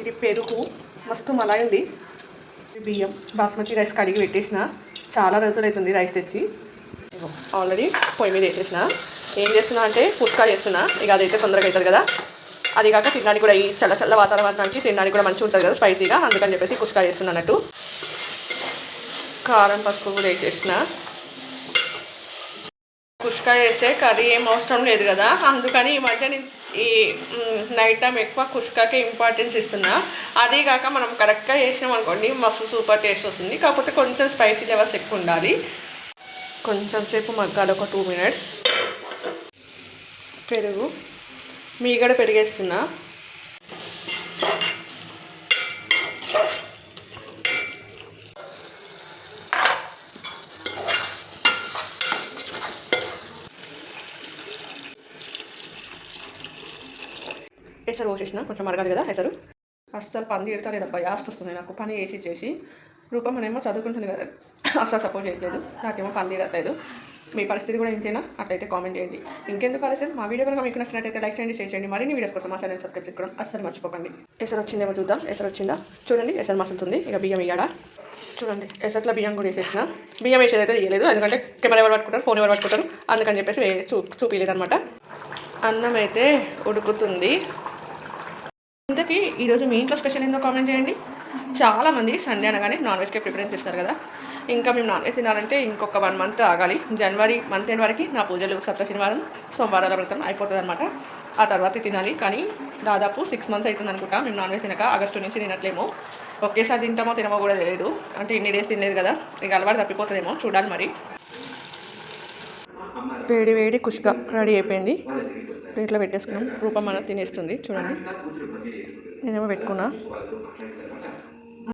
ఇది పెరుగు మస్తు మలాయి ఉంది. బియ్యం బాస్మతి రైస్ కడిగి పెట్టేసిన, చాలా రోజులు అవుతుంది రైస్ తెచ్చి. ఆల్రెడీ పొయ్యి మీద వేసేసిన. ఏం చేస్తున్నా అంటే పుస్కా చేస్తున్నా. ఇక అదైతే తొందరగా అవుతుంది కదా. అది కాక తినడానికి కూడా ఈ చల్ల చల్ల వాతావరణానికి తినడానికి కూడా మంచిగా ఉంటుంది కదా స్పైసీగా, అందుకని చెప్పేసి పుస్కా చేస్తున్నా అన్నట్టు. కారం పసుపు కూడా వేసేసిన. పుష్కా చేస్తే కర్రీ ఏం అవసరం లేదు కదా, అందుకని ఈ మధ్య నేను ఈ నైట్ టైం ఎక్కువ కుష్కాకే ఇంపార్టెన్స్ ఇస్తున్నా. అదే కాక మనం కరెక్ట్గా చేసినాం అనుకోండి మస్తు సూపర్ టేస్ట్ వస్తుంది. కాకపోతే కొంచెం స్పైసీ లెవెల్స్ ఎక్కువ ఉండాలి. కొంచెం సేపు మగ్గాలి, ఒక 2 minutes. పెరుగు మీగడ పెరిగేస్తున్నా. ఎసరు పోసేసిన, కొంచెం మరగాలి కదా ఎసరు. అస్సలు పని తీరుతలేదబ్బా, యాస్ట్ వస్తుంది నాకు. పని చేసి రూపమనేమో చదువుకుంటుంది కదా, అస్సలు సపోర్ట్ చేయట్లేదు. నాకేమో పని తీరట్లేదు. మీ పరిస్థితి కూడా ఇంతేనా? అట్లయితే కామెంట్ చేయండి. ఇంకెందుకు ఆలస్యం, మా వీడియో కనుక మీకు నచ్చినట్టయితే లైక్ చేయండి, షేర్ చేయండి. మరిన్ని వీడియోస్ కోసం మా ఛానల్ సబ్స్క్రైబ్ చేసుకోవడం అస్సలు మర్చిపోకండి. ఎసరు వచ్చిందేమో చూద్దాం. ఎసరు వచ్చిందా చూడండి. ఎసరు మసులుతుంది. ఇక బియ్యం వేయాడా చూడండి. ఎసట్లో బియ్యం కూడా వేసేసిన. బియ్యం వేసేదైతే తీయలేదు, ఎందుకంటే కెమెరా ఎవరు పట్టుకుంటారు, ఫోన్ ఎవరు పట్టుకుంటారు, అందుకని చెప్పేసి చూపించలేదు అనమాట. అన్నం అయితే ఉడుకుతుంది. ఇంతకీ ఈరోజు మీ ఇంట్లో స్పెషల్ ఏందో కామెంట్ చేయండి. చాలామంది సండే అనగానే నాన్ వెజ్కే ప్రిఫరెన్స్ ఇస్తారు కదా. ఇంకా మేము నాన్ వెజ్ తినాలంటే ఇంకొక 1 month ఆగాలి. జనవరి మంత్ ఎండ్ వరకు నా పూజలు సప్త శనివారం సోమవారాల వ్రతం అయిపోతుంది అనమాట. ఆ తర్వాత తినాలి. కానీ దాదాపు 6 months అవుతుంది అనుకుంటా మేము నాన్ వెజ్ తినక. ఆగస్టు నుంచి తినట్లేమో. ఒకేసారి తింటామో తినమో కూడా తెలియదు. అంటే ఇన్ని డేస్ తినలేదు కదా, ఇక అలవాటు తప్పిపోతుందేమో, చూడాలి మరి. వేడి వేడి కుష్కా రెడీ అయిపోయింది. ప్లేట్లో పెట్టేసుకున్నాం. రూపం మన తినేస్తుంది చూడండి. నేనేమో పెట్టుకున్నా.